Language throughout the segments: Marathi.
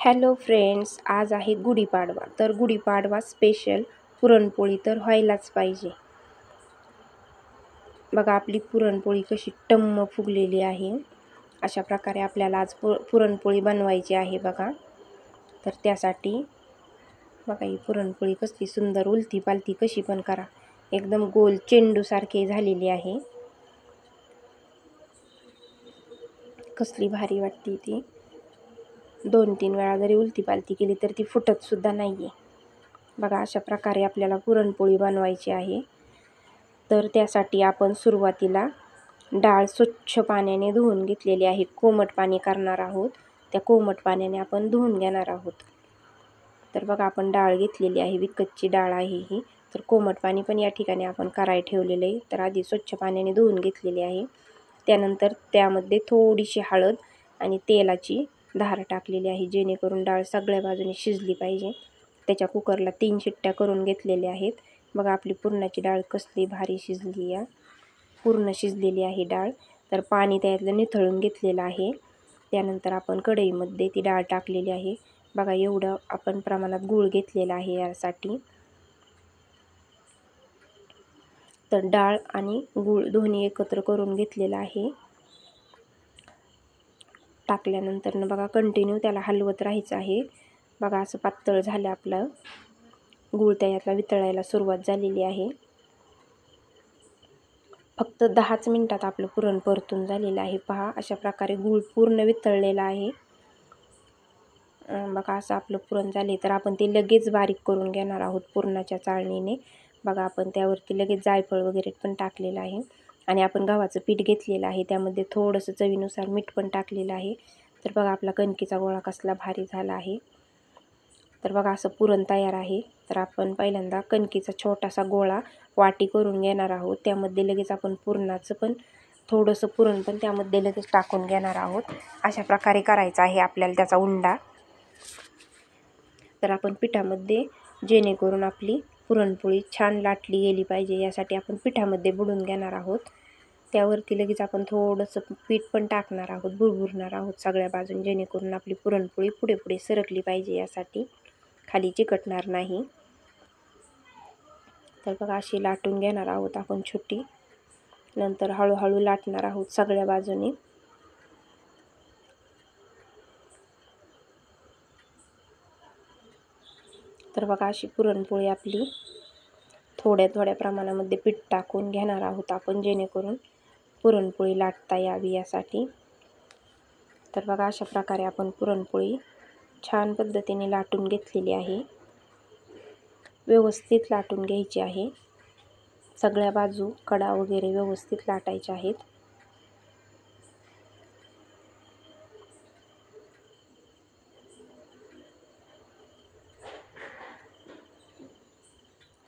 हॅलो फ्रेंड्स, आज आहे गुढीपाडवा. तर गुढीपाडवा स्पेशल पुरणपोळी तर व्हायलाच पाहिजे. बघा आपली पुरणपोळी कशी टम्म फुगलेली आहे. अशा प्रकारे आपल्याला आज पुरणपोळी बनवायची आहे बघा. तर त्यासाठी बघा ही पुरणपोळी कसली सुंदर उलती पालती कशी पण करा, एकदम गोल चेंडूसारखी झालेली आहे. कसली भारी वाटते ती. 2-3 वेळा जरी उलती पालती केली तर ती फुटत सुद्धा नाहीये. बघा अशा प्रकारे आपल्याला पुरणपोळी बनवायची आहे. तर त्यासाठी आपण सुरुवातीला डाळ स्वच्छ पाण्याने धुवून घेतलेली आहे. कोमट पाणी करणार आहोत. त्या कोमट पाण्याने आपण धुवून घेणार आहोत. तर बघा आपण डाळ घेतलेली आहे, विकतची डाळ आहे ही. तर कोमट पाणी पण या ठिकाणी आपण करायला ठेवलेलं आहे. तर आधी स्वच्छ पाण्याने धुवून घेतलेली आहे. त्यानंतर त्यामध्ये थोडीशी हळद आणि तेलाची धार टाकलेली आहे, जेणेकरून डाळ सगळ्या बाजूने शिजली पाहिजे. त्याच्या कुकरला 3 शिट्ट्या करून घेतलेल्या आहेत. बघा आपली पुरणाची डाळ कसली भारी शिजली आहे, पूर्ण शिजलेली आहे डाळ. तर पाणी त्यातलं निथळून घेतलेलं आहे. त्यानंतर आपण कढईमध्ये ती डाळ टाकलेली आहे. बघा एवढं आपण प्रमाणात गूळ घेतलेला आहे यासाठी. तर डाळ आणि गूळ दोन्ही एकत्र करून घेतलेलं आहे. टाकल्यानंतर बघा कंटिन्यू त्याला हलवत राहायचं आहे. बघा असं पातळ झालं आपलं गूळ, त्यातला वितळायला सुरुवात झालेली आहे. फक्त 10च मिनिटात आपलं पुरण परतून झालेलं आहे. पहा अशा प्रकारे गूळ पूर्ण वितळलेला आहे. बघा असं आपलं पुरण झाले. तर आपण ते लगेच बारीक करून घेणार आहोत पुरणाच्या चाळणीने. बघा आपण त्यावरती लगेच जायफळ वगैरे पण टाकलेलं आहे. आणि आपण गव्हाचं पीठ घेतलेलं आहे, त्यामध्ये थोडंसं चवीनुसार मीठ पण टाकलेलं आहे. तर बघा आपला कणकीचा गोळा कसला भारी झाला आहे. तर बघा असं पुरण तयार आहे. तर आपण पहिल्यांदा कणकीचा छोटासा गोळा वाटी करून घेणार आहोत. त्यामध्ये लगेच आपण पुरणाचं पण थोडंसं पुरण पण त्यामध्ये लगेच टाकून घेणार आहोत. अशा प्रकारे करायचा आहे आपल्याला त्याचा उंडा. तर आपण पिठामध्ये, जेणेकरून आपली पुरणपोळी छान लाटली गेली पाहिजे, यासाठी आपण पिठामध्ये बुडून घेणार आहोत. त्यावरती लगेच आपण थोडंसं पीठ पण टाकणार आहोत, बुरबुरणार आहोत सगळ्या बाजून, जेणेकरून आपली पुरणपोळी पुढे पुढे सरकली पाहिजे, यासाठी खाली चिकटणार नाही. तर बघा अशी लाटून घेणार आहोत आपण छोटी. नंतर हळूहळू लाटणार आहोत सगळ्या बाजूने. तर बघा अशी पुरणपोळी आपली थोड्या थोड्या प्रमाणामध्ये पीठ टाकून घेणार आहोत आपण, जेणेकरून पुरणपोळी लाटता यावी यासाठी. तर बघा अशा प्रकारे आपण पुरणपोळी छान पद्धतीने लाटून घेतलेली आहे. व्यवस्थित लाटून घ्यायची आहे. सगळ्या बाजू कडा वगैरे व्यवस्थित लाटायच्या आहेत.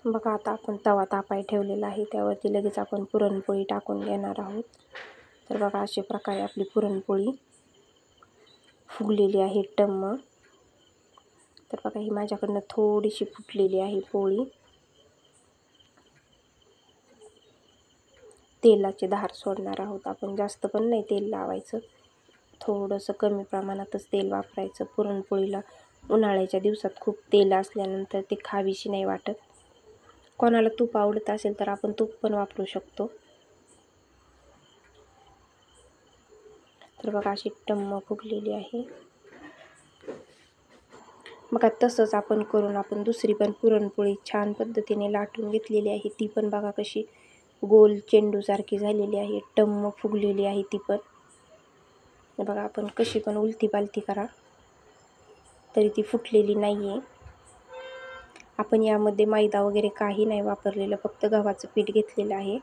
बघा आता आपण तवा तापाय ठेवलेला आहे, त्यावरती लगेच आपण पुरणपोळी टाकून घेणार आहोत. तर बघा अशा प्रकारे आपली पुरणपोळी फुगलेली आहे टम्म. तर बघा ही माझ्याकडनं थोडीशी फुटलेली आहे पोळी. तेलाची धार सोडणार आहोत आपण, जास्त पण नाही तेल लावायचं, थोडंसं कमी प्रमाणातच तेल वापरायचं. पुरणपोळीला उन्हाळ्याच्या दिवसात खूप तेल असल्यानंतर ते खावीशी नाही वाटत. कोणाला तूप आवडत असेल तर आपण तूप पण वापरू शकतो. तर बघा अशी टम्म फुगलेली आहे. बघा तसंच आपण करून आपण दुसरी पण पुरणपोळी छान पद्धतीने लाटून घेतलेली आहे. ती पण बघा कशी गोल चेंडूसारखी झालेली आहे, टम्म फुगलेली आहे ती पण. बघा आपण कशी पण उलती पालती करा तरी ती फुटलेली नाही आहे. आपण यामध्ये मैदा वगैरे काही नाही वापरलेलं, फक्त गव्हाचं पीठ घेतलेलं आहे.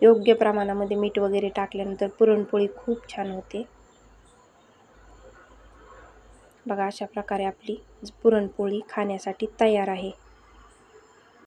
योग्य प्रमाणामध्ये मीठ वगैरे टाकल्यानंतर पुरणपोळी खूप छान होते. बघा अशा प्रकारे आपली पुरणपोळी खाण्यासाठी तयार आहे.